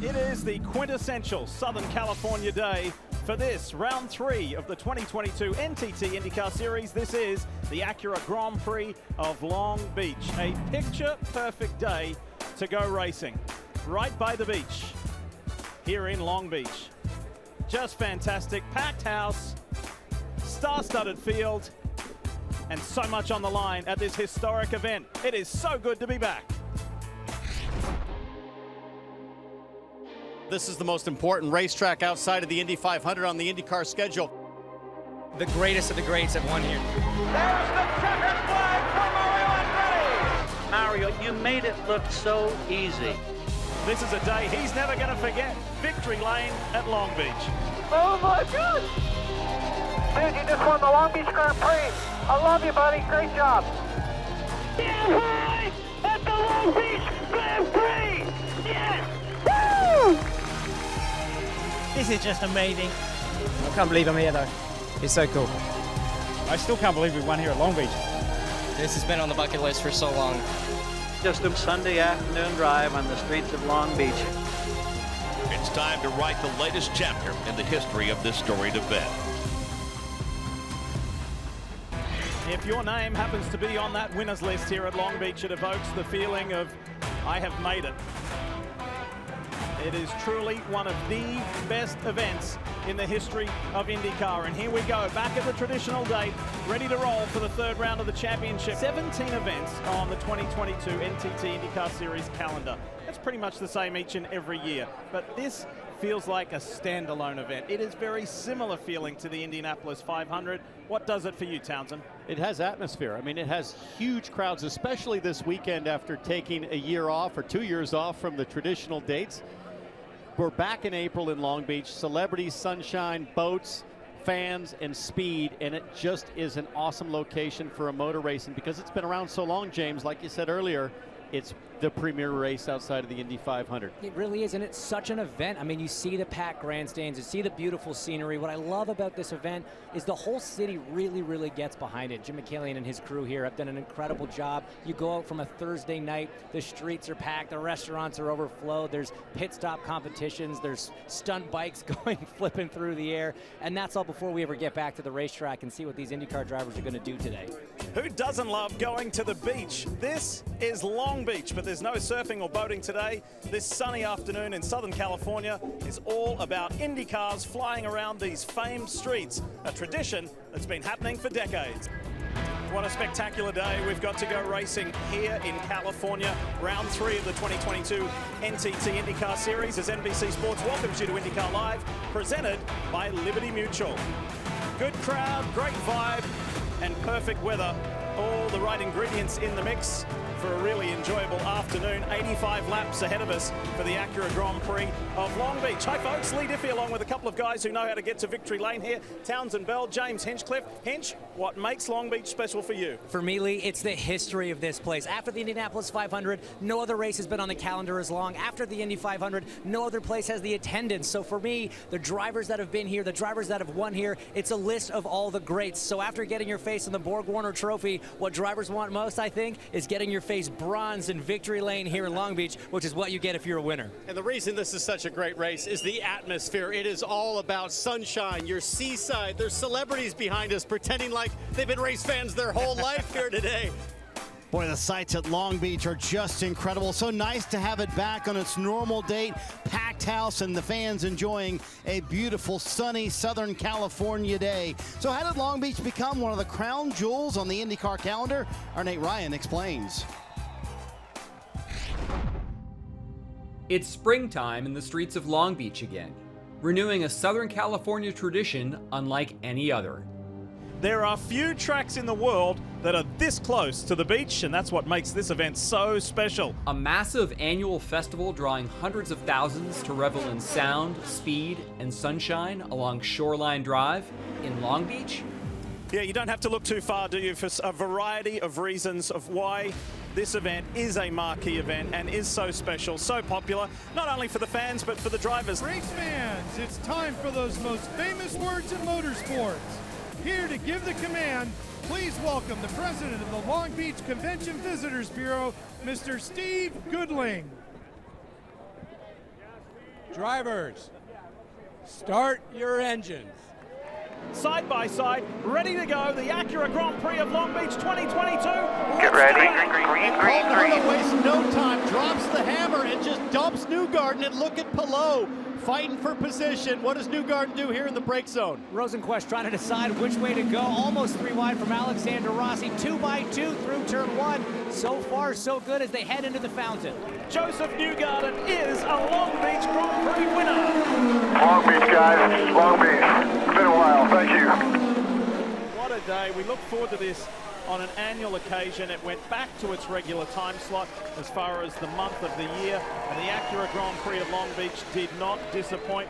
It is the quintessential Southern California day for this round 3 of the 2022 NTT IndyCar Series. This is the Acura Grand Prix of Long Beach. A picture-perfect day to go racing right by the beach here in Long Beach. Just fantastic. Packed house, star-studded field, and so much on the line at this historic event. It is so good to be back. This is the most important racetrack outside of the Indy 500 on the IndyCar schedule. The greatest of the greats have won here. There's the checkered flag for Mario Andretti. Mario, you made it look so easy. This is a day he's never going to forget. Victory lane at Long Beach. Oh my God! Dude, you just won the Long Beach Grand Prix. I love you, buddy. Great job. Yes, at the Long Beach Grand Prix. Yes! Woo! This is just amazing. I can't believe I'm here though. It's so cool. I still can't believe we won here at Long Beach. This has been on the bucket list for so long. Just a Sunday afternoon drive on the streets of Long Beach. It's time to write the latest chapter in the history of this storied event. If your name happens to be on that winners list here at Long Beach, it evokes the feeling of, I have made it. It is truly one of the best events in the history of IndyCar. And here we go, back at the traditional date, ready to roll for the third round of the championship. 17 events on the 2022 NTT IndyCar Series calendar. That's pretty much the same each and every year. But this feels like a standalone event. It is very similar feeling to the Indianapolis 500. What does it for you, Townsend? It has atmosphere. I mean, it has huge crowds, especially this weekend after taking a year off or 2 years off from the traditional dates. We're back in April in Long Beach. Celebrities, sunshine, boats, fans, and speed, and it just is an awesome location for a motor racing because it's been around so long, James. Like you said earlier, it's the premier race outside of the Indy 500. It really is, and it's such an event. I mean, you see the packed grandstands, you see the beautiful scenery. What I love about this event is the whole city really gets behind it. Jim McKillian and his crew here have done an incredible job. You go out from a Thursday night, the streets are packed, the restaurants are overflowed, there's pit stop competitions, there's stunt bikes going, flipping through the air, and that's all before we ever get back to the racetrack and see what these IndyCar drivers are going to do today. Who doesn't love going to the beach? This is Long Beach, but there's no surfing or boating today. This sunny afternoon in Southern California is all about Indy cars flying around these famed streets, a tradition that's been happening for decades. What a spectacular day we've got to go racing here in California. Round 3 of the 2022 NTT IndyCar Series as NBC Sports welcomes you to IndyCar Live, presented by Liberty Mutual. Good crowd, great vibe, and perfect weather. All the right ingredients in the mix for a really enjoyable afternoon. 85 laps ahead of us for the Acura Grand Prix of Long Beach. Hi folks, Lee Diffie along with a couple of guys who know how to get to victory lane here. Townsend Bell, James Hinchcliffe. Hinch, what makes Long Beach special for you? For me, Lee, it's the history of this place. After the Indianapolis 500, no other race has been on the calendar as long. After the Indy 500, no other place has the attendance. So for me, the drivers that have been here, the drivers that have won here, it's a list of all the greats. So after getting your face in the Borg Warner Trophy, what drivers want most, I think, is getting your face bronze in victory lane here in Long Beach, which is what you get if you're a winner. And the reason this is such a great race is the atmosphere. It is all about sunshine, your seaside. There's celebrities behind us pretending like they've been race fans their whole life here today. Boy, the sights at Long Beach are just incredible. So nice to have it back on its normal date. Packed house and the fans enjoying a beautiful, sunny Southern California day. So how did Long Beach become one of the crown jewels on the IndyCar calendar? Our Nate Ryan explains. It's springtime in the streets of Long Beach again, renewing a Southern California tradition unlike any other. There are few tracks in the world that are this close to the beach, and that's what makes this event so special. A massive annual festival drawing hundreds of thousands to revel in sound, speed, and sunshine along Shoreline Drive in Long Beach. Yeah, you don't have to look too far, do you, for a variety of reasons of why this event is a marquee event and is so special, so popular, not only for the fans, but for the drivers. Race fans, it's time for those most famous words in motorsports. Here to give the command, please welcome the president of the Long Beach Convention Visitors Bureau, Mr. Steve Goodling. Drivers, start your engines. Side by side, ready to go. The Acura Grand Prix of Long Beach 2022. Get ready. Green. Wastes no time, drops the hammer and just dumps Newgarden. And look at Palou fighting for position. What does Newgarden do here in the brake zone? Rosenquist trying to decide which way to go. Almost 3 wide from Alexander Rossi. 2 by 2 through turn 1. So far, so good as they head into the fountain. Joseph Newgarden is a Long Beach Grand Prix winner. Long Beach, guys. Long Beach. It's been a while. Thank you. What a day. We look forward to this on an annual occasion. It went back to its regular time slot as far as the month of the year, and the Acura Grand Prix of Long Beach did not disappoint.